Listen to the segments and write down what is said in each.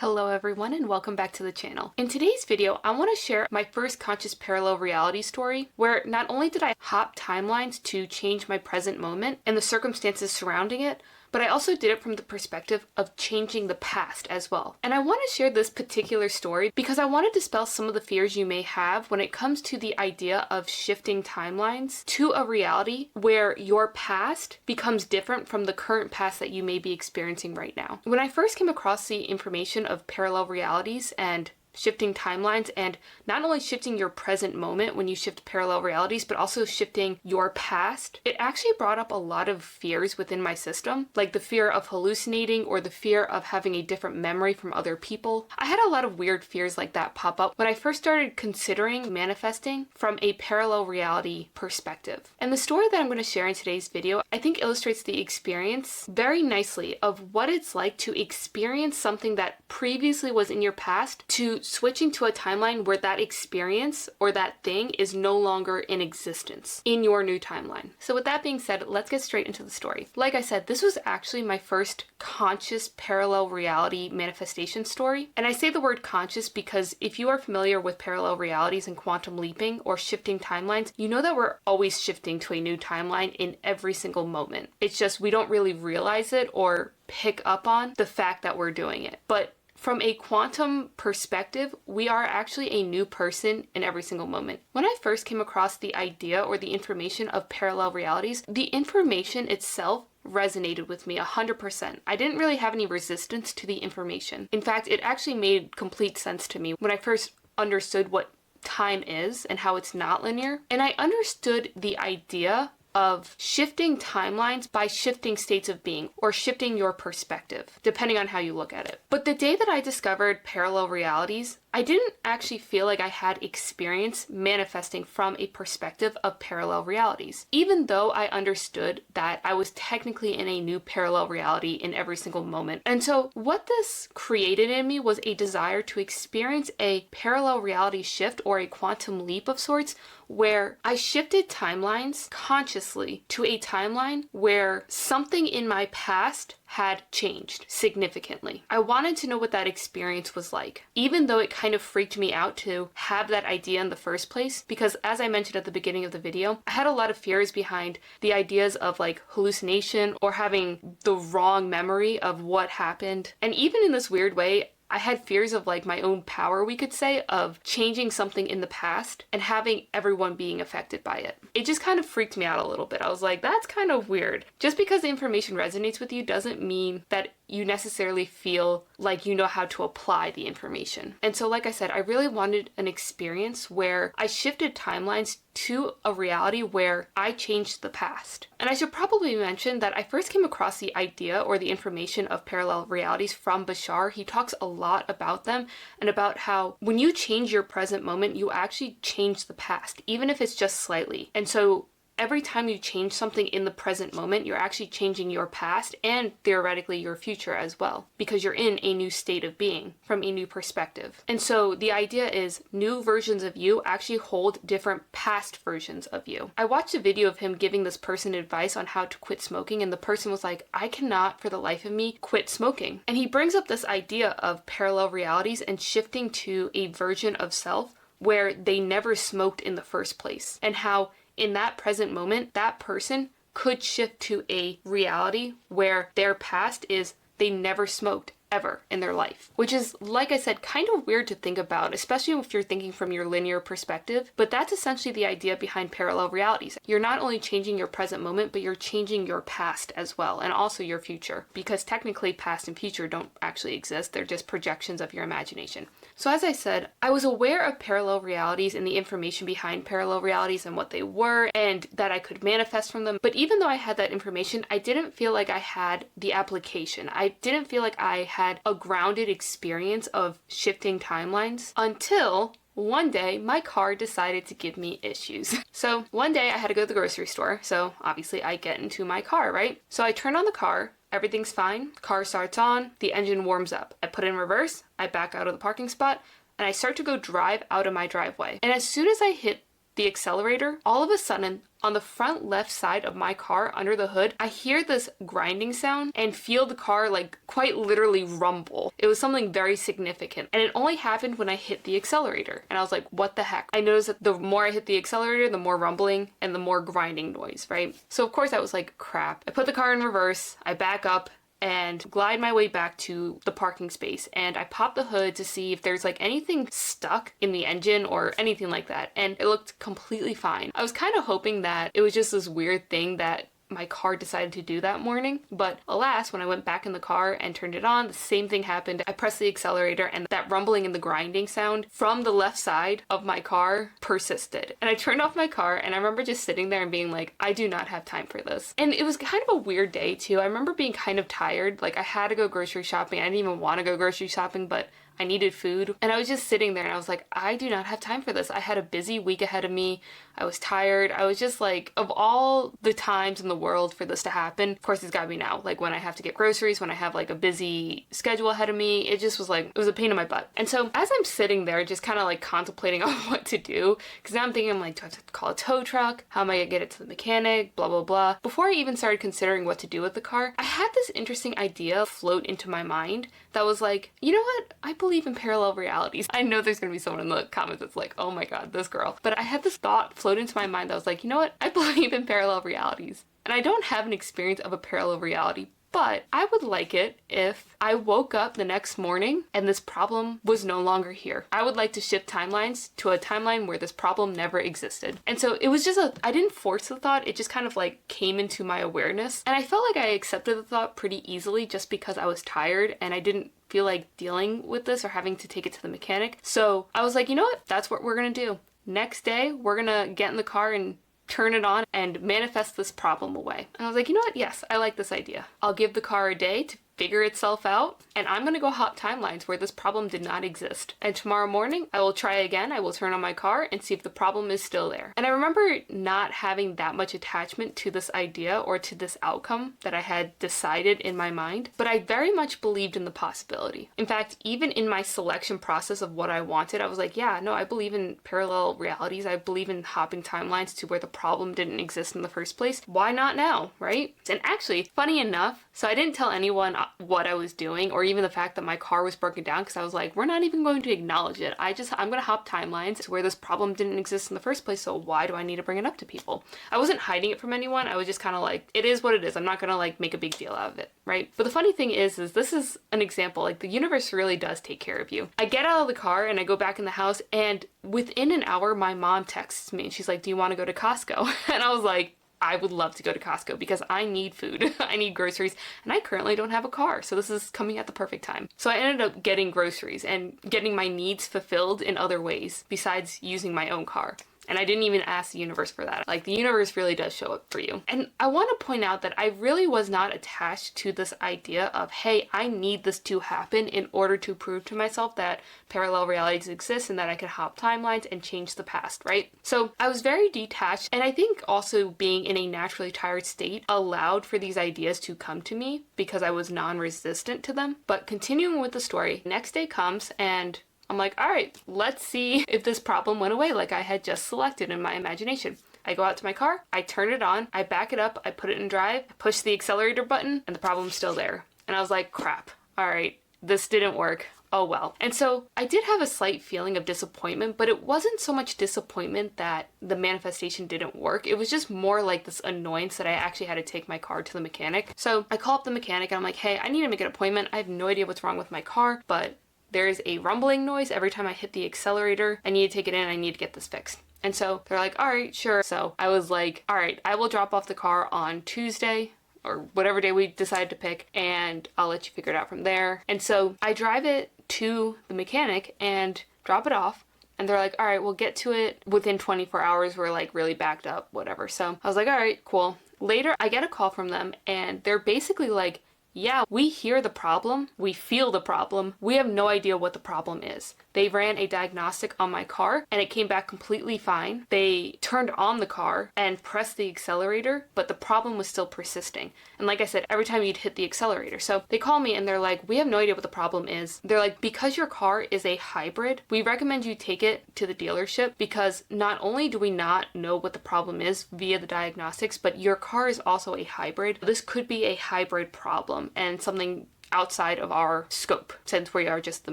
Hello everyone and welcome back to the channel. In today's video, I want to share my first conscious parallel reality story where not only did I hop timelines to change my present moment and the circumstances surrounding it, but I also did it from the perspective of changing the past as well. And I want to share this particular story because I want to dispel some of the fears you may have when it comes to the idea of shifting timelines to a reality where your past becomes different from the current past that you may be experiencing right now. When I first came across the information of parallel realities and shifting timelines, and not only shifting your present moment when you shift parallel realities, but also shifting your past, it actually brought up a lot of fears within my system, like the fear of hallucinating or the fear of having a different memory from other people. I had a lot of weird fears like that pop up when I first started considering manifesting from a parallel reality perspective. And the story that I'm going to share in today's video, I think illustrates the experience very nicely of what it's like to experience something that previously was in your past to switching to a timeline where that experience or that thing is no longer in existence in your new timeline. So with that being said, let's get straight into the story. Like I said, this was actually my first conscious parallel reality manifestation story. And I say the word conscious because if you are familiar with parallel realities and quantum leaping or shifting timelines, you know that we're always shifting to a new timeline in every single moment. It's just we don't really realize it or pick up on the fact that we're doing it. But from a quantum perspective, we are actually a new person in every single moment. When I first came across the idea or the information of parallel realities, the information itself resonated with me 100%. I didn't really have any resistance to the information. In fact, it actually made complete sense to me when I first understood what time is and how it's not linear. And I understood the idea of shifting timelines by shifting states of being or shifting your perspective, depending on how you look at it. But the day that I discovered parallel realities, I didn't actually feel like I had experience manifesting from a perspective of parallel realities, even though I understood that I was technically in a new parallel reality in every single moment. And so what this created in me was a desire to experience a parallel reality shift or a quantum leap of sorts, where I shifted timelines consciously to a timeline where something in my past had changed significantly. I wanted to know what that experience was like, even though it kind of freaked me out to have that idea in the first place, because as I mentioned at the beginning of the video, I had a lot of fears behind the ideas of like hallucination or having the wrong memory of what happened. And even in this weird way, I had fears of like my own power, we could say, of changing something in the past and having everyone being affected by it. It just kind of freaked me out a little bit. I was like, that's kind of weird. Just because the information resonates with you doesn't mean that you necessarily feel like you know how to apply the information. And so, like I said, I really wanted an experience where I shifted timelines to a reality where I changed the past. And I should probably mention that I first came across the idea or the information of parallel realities from Bashar. He talks a lot about them and about how when you change your present moment, you actually change the past, even if it's just slightly. And so every time you change something in the present moment, you're actually changing your past and theoretically your future as well, because you're in a new state of being from a new perspective. And so the idea is new versions of you actually hold different past versions of you. I watched a video of him giving this person advice on how to quit smoking, and the person was like, I cannot for the life of me quit smoking. And he brings up this idea of parallel realities and shifting to a version of self where they never smoked in the first place, and how in that present moment, that person could shift to a reality where their past is they never smoked ever in their life, which is, like I said, kind of weird to think about, especially if you're thinking from your linear perspective. But that's essentially the idea behind parallel realities. You're not only changing your present moment, but you're changing your past as well, and also your future, because technically past and future don't actually exist. They're just projections of your imagination. So as I said, I was aware of parallel realities and the information behind parallel realities and what they were, and that I could manifest from them. But even though I had that information, I didn't feel like I had the application. I didn't feel like I had a grounded experience of shifting timelines until one day my car decided to give me issues. So one day I had to go to the grocery store. So obviously I get into my car, right? So I turn on the car. Everything's fine. Car starts on. The engine warms up. I put it in reverse. I back out of the parking spot and I start to go drive out of my driveway. And as soon as I hit the accelerator, all of a sudden, on the front left side of my car under the hood, I hear this grinding sound and feel the car like quite literally rumble. It was something very significant, and it only happened when I hit the accelerator. And I was like, what the heck? I noticed that the more I hit the accelerator, the more rumbling and the more grinding noise, right? So of course I was like, crap. I put the car in reverse, I back up, and glide my way back to the parking space, and I pop the hood to see if there's like anything stuck in the engine or anything like that, and it looked completely fine. I was kind of hoping that it was just this weird thing that my car decided to do that morning, but alas, when I went back in the car and turned it on, the same thing happened. I pressed the accelerator and that rumbling and the grinding sound from the left side of my car persisted. And I turned off my car, and I remember just sitting there and being like, I do not have time for this. And it was kind of a weird day too. I remember being kind of tired. Like, I had to go grocery shopping. I didn't even want to go grocery shopping, but I needed food. And I was just sitting there and I was like, I do not have time for this. I had a busy week ahead of me. I was tired. I was just like, of all the times in the world for this to happen, of course it's gotta be now. Like, when I have to get groceries, when I have like a busy schedule ahead of me, it just was like, it was a pain in my butt. And so as I'm sitting there just kind of like contemplating on what to do, because now I'm thinking, I'm like, do I have to call a tow truck? How am I gonna get it to the mechanic? Blah, blah, blah. Before I even started considering what to do with the car, I had this interesting idea float into my mind that was like, you know what? I believe in parallel realities. I know there's gonna be someone in the comments that's like, oh my god, this girl. But I had this thought float into my mind that was like, you know what? I believe in parallel realities. And I don't have an experience of a parallel reality, but I would like it if I woke up the next morning and this problem was no longer here. I would like to shift timelines to a timeline where this problem never existed. And so it was just I didn't force the thought, it just kind of like came into my awareness. And I felt like I accepted the thought pretty easily just because I was tired and I didn't feel like dealing with this or having to take it to the mechanic. So I was like, you know what? That's what we're gonna do. Next day, we're gonna get in the car and turn it on and manifest this problem away. And I was like, you know what? Yes, I like this idea. I'll give the car a day to figure itself out, and I'm gonna go hop timelines where this problem did not exist. And tomorrow morning, I will try again. I will turn on my car and see if the problem is still there. And I remember not having that much attachment to this idea or to this outcome that I had decided in my mind, but I very much believed in the possibility. In fact, even in my selection process of what I wanted, I was like, yeah, no, I believe in parallel realities. I believe in hopping timelines to where the problem didn't exist in the first place. Why not now, right? And actually, funny enough, so I didn't tell anyone what I was doing or even the fact that my car was broken down, because I was like, we're not even going to acknowledge it. I'm gonna hop timelines to where this problem didn't exist in the first place, so why do I need to bring it up to people? I wasn't hiding it from anyone. I was just kind of like, it is what it is. I'm not gonna like make a big deal out of it, right? But the funny thing is this is an example. Like, the universe really does take care of you. I get out of the car and I go back in the house, and within an hour my mom texts me and she's like, do you want to go to Costco? And I was like, I would love to go to Costco because I need food. I need groceries, and I currently don't have a car, so this is coming at the perfect time. So I ended up getting groceries and getting my needs fulfilled in other ways besides using my own car. And I didn't even ask the universe for that. Like, the universe really does show up for you. And I want to point out that I really was not attached to this idea of, hey, I need this to happen in order to prove to myself that parallel realities exist and that I can hop timelines and change the past, right? So I was very detached, and I think also being in a naturally tired state allowed for these ideas to come to me because I was non-resistant to them. But continuing with the story, next day comes and I'm like, all right, let's see if this problem went away like I had just selected in my imagination. I go out to my car, I turn it on, I back it up, I put it in drive, I push the accelerator button, and the problem's still there. And I was like, crap, all right, this didn't work. Oh well. And so I did have a slight feeling of disappointment, but it wasn't so much disappointment that the manifestation didn't work. It was just more like this annoyance that I actually had to take my car to the mechanic. So I call up the mechanic and I'm like, hey, I need to make an appointment. I have no idea what's wrong with my car, but there's a rumbling noise every time I hit the accelerator. I need to take it in. I need to get this fixed. And so they're like, all right, sure. So I was like, all right, I will drop off the car on Tuesday or whatever day we decide to pick, and I'll let you figure it out from there. And so I drive it to the mechanic and drop it off. And they're like, all right, we'll get to it within 24 hours. We're like really backed up, whatever. So I was like, all right, cool. Later, I get a call from them and they're basically like, yeah, we hear the problem, we feel the problem, we have no idea what the problem is. They ran a diagnostic on my car and it came back completely fine. They turned on the car and pressed the accelerator, but the problem was still persisting. And like I said, every time you'd hit the accelerator. So they call me and they're like, we have no idea what the problem is. They're like, because your car is a hybrid, we recommend you take it to the dealership because not only do we not know what the problem is via the diagnostics, but your car is also a hybrid. This could be a hybrid problem and something outside of our scope since we are just the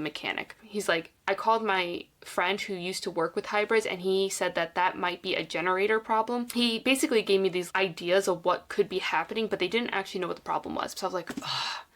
mechanic. He's like, I called my friend who used to work with hybrids and he said that that might be a generator problem. He basically gave me these ideas of what could be happening, but they didn't actually know what the problem was. So I was like,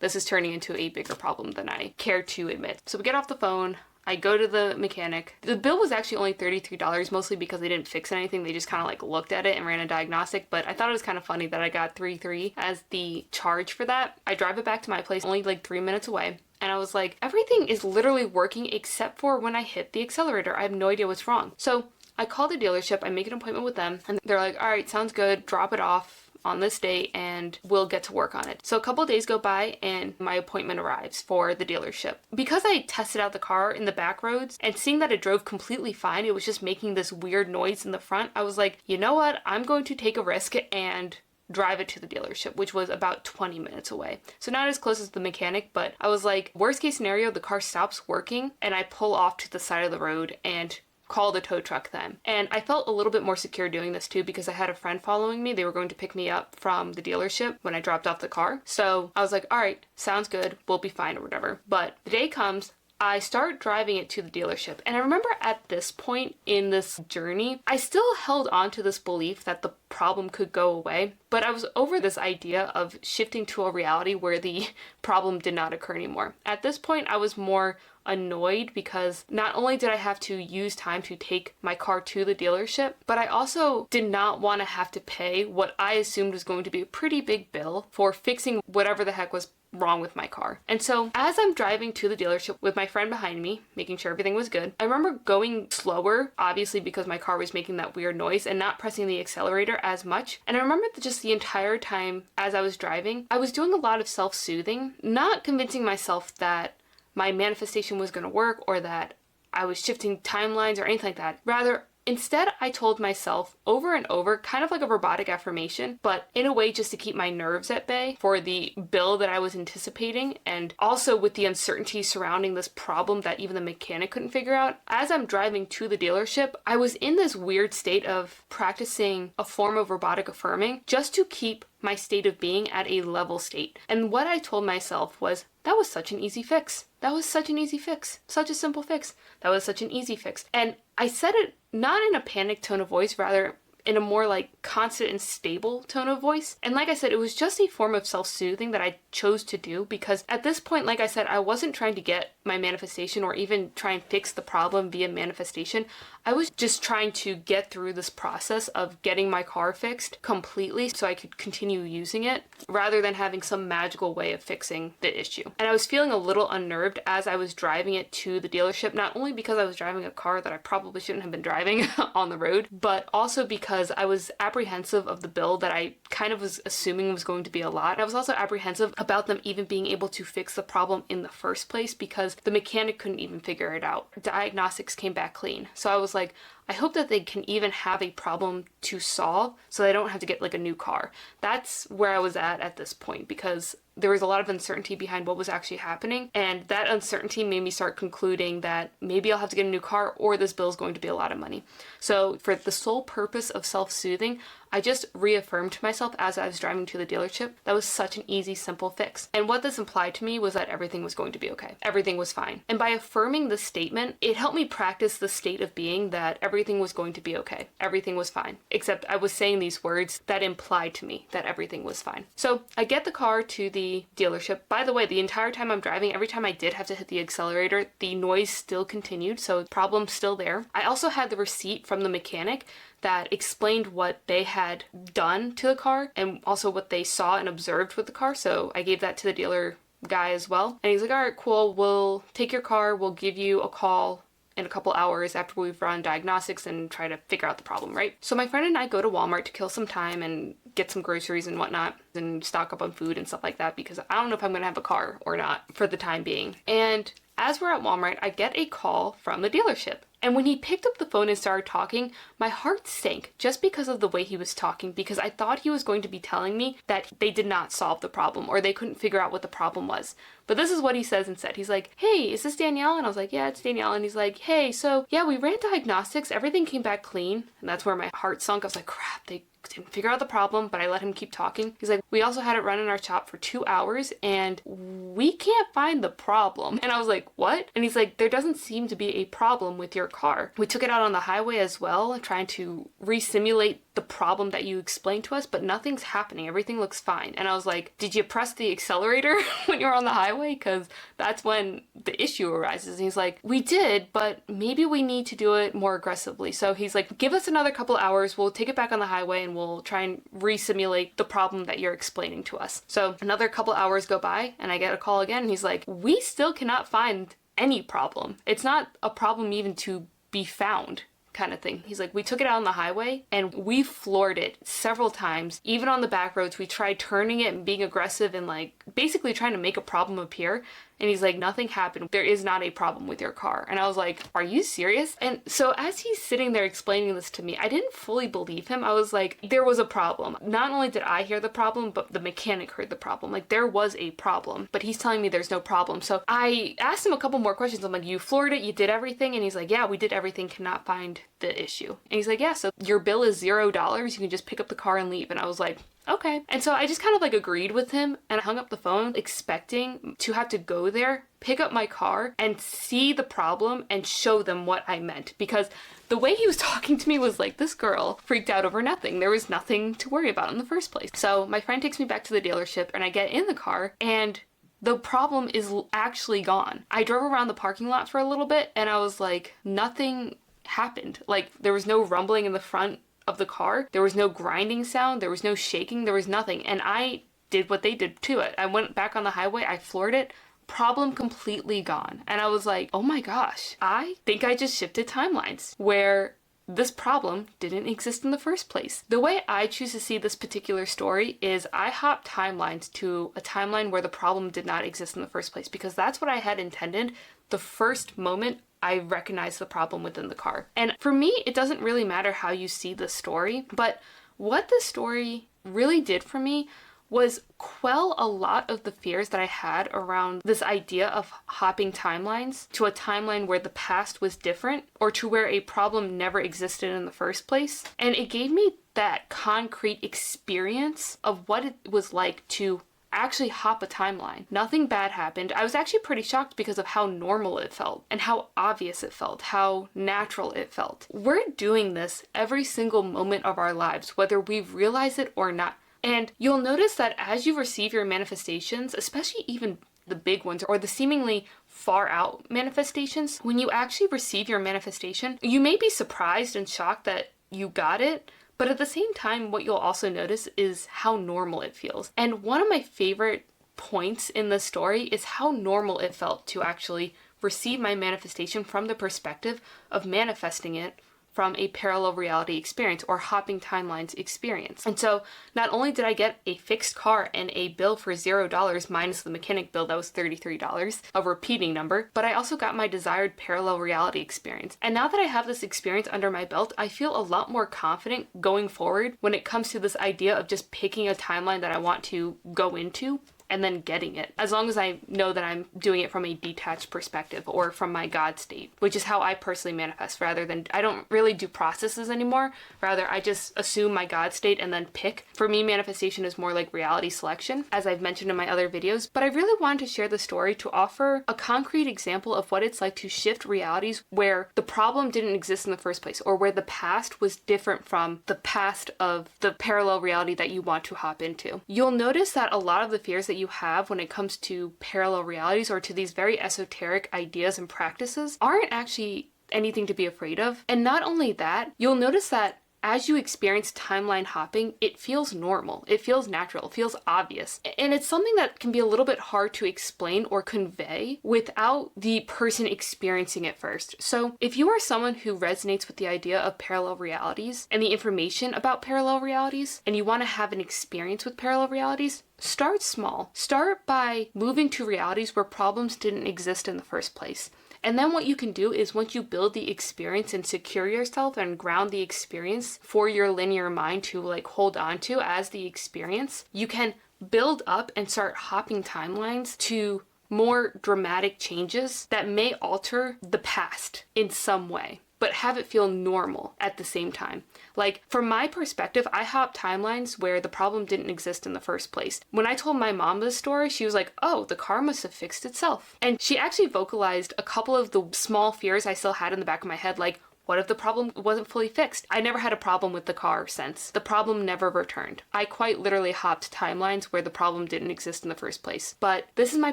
this is turning into a bigger problem than I care to admit. So we get off the phone. I go to the mechanic. The bill was actually only $33, mostly because they didn't fix anything. They just kind of like looked at it and ran a diagnostic, but I thought it was kind of funny that I got $33 as the charge for that. I drive it back to my place, only like 3 minutes away. And I was like, everything is literally working except for when I hit the accelerator. I have no idea what's wrong. So I call the dealership, I make an appointment with them, and they're like, all right, sounds good, drop it off on this date and we'll get to work on it. So a couple of days go by and my appointment arrives for the dealership. Because I tested out the car in the back roads and seeing that it drove completely fine, it was just making this weird noise in the front, I was like, you know what, I'm going to take a risk and drive it to the dealership, which was about 20 minutes away. So not as close as the mechanic, but I was like, worst case scenario, the car stops working and I pull off to the side of the road and call the tow truck then. And I felt a little bit more secure doing this too because I had a friend following me. They were going to pick me up from the dealership when I dropped off the car. So I was like, all right, sounds good, we'll be fine or whatever. But the day comes, I start driving it to the dealership. And I remember at this point in this journey, I still held on to this belief that the problem could go away, but I was over this idea of shifting to a reality where the problem did not occur anymore. At this point, I was more annoyed because not only did I have to use time to take my car to the dealership, but I also did not want to have to pay what I assumed was going to be a pretty big bill for fixing whatever the heck was wrong with my car. And so as I'm driving to the dealership with my friend behind me, making sure everything was good, I remember going slower, obviously because my car was making that weird noise, and not pressing the accelerator as much. And I remember that just the entire time as I was driving, I was doing a lot of self-soothing, not convincing myself that my manifestation was going to work or that I was shifting timelines or anything like that. Rather, instead, I told myself over and over, kind of like a robotic affirmation, but in a way just to keep my nerves at bay for the bill that I was anticipating, and also with the uncertainty surrounding this problem that even the mechanic couldn't figure out. As I'm driving to the dealership, I was in this weird state of practicing a form of robotic affirming just to keep my state of being at a level state. And what I told myself was, that was such an easy fix. That was such an easy fix. Such a simple fix. That was such an easy fix. And I said it not in a panicked tone of voice, rather in a more like constant and stable tone of voice. And like I said, it was just a form of self-soothing that I chose to do because at this point, like I said, I wasn't trying to get my manifestation or even try and fix the problem via manifestation. I was just trying to get through this process of getting my car fixed completely so I could continue using it rather than having some magical way of fixing the issue. And I was feeling a little unnerved as I was driving it to the dealership, not only because I was driving a car that I probably shouldn't have been driving on the road, but also because I was apprehensive of the bill that I kind of was assuming was going to be a lot. I was also apprehensive about them even being able to fix the problem in the first place because the mechanic couldn't even figure it out. Diagnostics came back clean. So I was like, I hope that they can even have a problem to solve so they don't have to get like a new car. That's where I was at this point because there was a lot of uncertainty behind what was actually happening, and that uncertainty made me start concluding that maybe I'll have to get a new car or this bill is going to be a lot of money. So for the sole purpose of self-soothing, I just reaffirmed to myself as I was driving to the dealership that was such an easy, simple fix. And what this implied to me was that everything was going to be okay. Everything was fine. And by affirming this statement, it helped me practice the state of being that everything was going to be okay. Everything was fine. Except I was saying these words that implied to me that everything was fine. So I get the car to the dealership. By the way, the entire time I'm driving, every time I did have to hit the accelerator, the noise still continued, so the problem's still there. I also had the receipt from the mechanic that explained what they had done to the car and also what they saw and observed with the car. So I gave that to the dealer guy as well. And he's like, all right, cool, we'll take your car, we'll give you a call in a couple hours after we've run diagnostics and try to figure out the problem, right? So my friend and I go to Walmart to kill some time and get some groceries and whatnot and stock up on food and stuff like that because I don't know if I'm gonna have a car or not for the time being. And as we're at Walmart, I get a call from the dealership. And when he picked up the phone and started talking, my heart sank just because of the way he was talking, because I thought he was going to be telling me that they did not solve the problem or they couldn't figure out what the problem was. But this is what he says instead. He's like, hey, is this Danielle? And I was like, yeah, it's Danielle. And he's like, hey, so yeah, we ran diagnostics. Everything came back clean. And that's where my heart sunk. I was like, crap, they didn't figure out the problem, but I let him keep talking. He's like, we also had it run in our shop for 2 hours and we can't find the problem. And I was like, what? And he's like, there doesn't seem to be a problem with your car. We took it out on the highway as well, trying to re-simulate the problem that you explained to us, but nothing's happening. Everything looks fine. And I was like, did you press the accelerator when you were on the highway? Because that's when the issue arises. And he's like, we did, but maybe we need to do it more aggressively. So he's like, give us another couple hours. We'll take it back on the highway and we'll try and re-simulate the problem that you're explaining to us. So another couple hours go by and I get a call again. And he's like, we still cannot find any problem. It's not a problem even to be found, kind of thing. He's like, we took it out on the highway and we floored it several times. Even on the back roads, we tried turning it and being aggressive and like basically trying to make a problem appear. And he's like, nothing happened. There is not a problem with your car. And I was like, are you serious? And so as he's sitting there explaining this to me, I didn't fully believe him. I was like, there was a problem. Not only did I hear the problem, but the mechanic heard the problem. Like there was a problem, but he's telling me there's no problem. So I asked him a couple more questions. I'm like, you floored it, you did everything? And he's like, yeah, we did everything, cannot find the issue. And he's like, yeah, so your bill is $0. You can just pick up the car and leave. And I was like, okay. And so I just kind of like agreed with him and I hung up the phone expecting to have to go there, pick up my car and see the problem and show them what I meant, because the way he was talking to me was like, this girl freaked out over nothing. There was nothing to worry about in the first place. So my friend takes me back to the dealership and I get in the car and the problem is actually gone. I drove around the parking lot for a little bit and I was like, nothing happened. Like there was no rumbling in the front of the car. There was no grinding sound. There was no shaking. There was nothing. And I did what they did to it. I went back on the highway. I floored it. Problem completely gone. And I was like, oh my gosh, I think I just shifted timelines where this problem didn't exist in the first place. The way I choose to see this particular story is I hop timelines to a timeline where the problem did not exist in the first place, because that's what I had intended the first moment I recognized the problem within the car. And for me, it doesn't really matter how you see the story, but what the story really did for me was quell a lot of the fears that I had around this idea of hopping timelines to a timeline where the past was different or to where a problem never existed in the first place. And it gave me that concrete experience of what it was like to actually hop a timeline. Nothing bad happened. I was actually pretty shocked because of how normal it felt and how obvious it felt, how natural it felt. We're doing this every single moment of our lives, whether we realize it or not. And you'll notice that as you receive your manifestations, especially even the big ones or the seemingly far out manifestations, when you actually receive your manifestation, you may be surprised and shocked that you got it, but at the same time, what you'll also notice is how normal it feels. And one of my favorite points in the story is how normal it felt to actually receive my manifestation from the perspective of manifesting it from a parallel reality experience or hopping timelines experience. And so not only did I get a fixed car and a bill for $0 minus the mechanic bill that was $33, a repeating number, but I also got my desired parallel reality experience. And now that I have this experience under my belt, I feel a lot more confident going forward when it comes to this idea of just picking a timeline that I want to go into and then getting it, as long as I know that I'm doing it from a detached perspective or from my God state, which is how I personally manifest, rather than, I don't really do processes anymore. Rather, I just assume my God state and then pick. For me, manifestation is more like reality selection, as I've mentioned in my other videos, but I really wanted to share the story to offer a concrete example of what it's like to shift realities where the problem didn't exist in the first place, or where the past was different from the past of the parallel reality that you want to hop into. You'll notice that a lot of the fears that you have when it comes to parallel realities or to these very esoteric ideas and practices aren't actually anything to be afraid of. And not only that, you'll notice that as you experience timeline hopping, it feels normal, it feels natural, it feels obvious. And it's something that can be a little bit hard to explain or convey without the person experiencing it first. So if you are someone who resonates with the idea of parallel realities and the information about parallel realities, and you want to have an experience with parallel realities, start small. Start by moving to realities where problems didn't exist in the first place. And then what you can do is, once you build the experience and secure yourself and ground the experience for your linear mind to like hold on to as the experience, you can build up and start hopping timelines to more dramatic changes that may alter the past in some way, but have it feel normal at the same time. Like, from my perspective, I hop timelines where the problem didn't exist in the first place. When I told my mom this story, she was like, oh, the car must have fixed itself. And she actually vocalized a couple of the small fears I still had in the back of my head, like, what if the problem wasn't fully fixed? I never had a problem with the car since. The problem never returned. I quite literally hopped timelines where the problem didn't exist in the first place. But this is my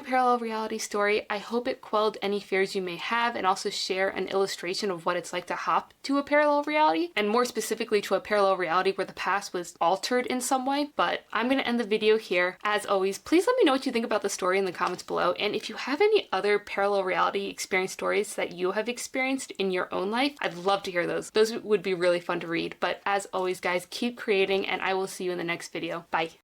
parallel reality story. I hope it quelled any fears you may have and also share an illustration of what it's like to hop to a parallel reality, and more specifically to a parallel reality where the past was altered in some way. But I'm going to end the video here. As always, please let me know what you think about the story in the comments below. And if you have any other parallel reality experience stories that you have experienced in your own life, I'd love to hear those. Those would be really fun to read. But as always, guys, keep creating, and I will see you in the next video. Bye.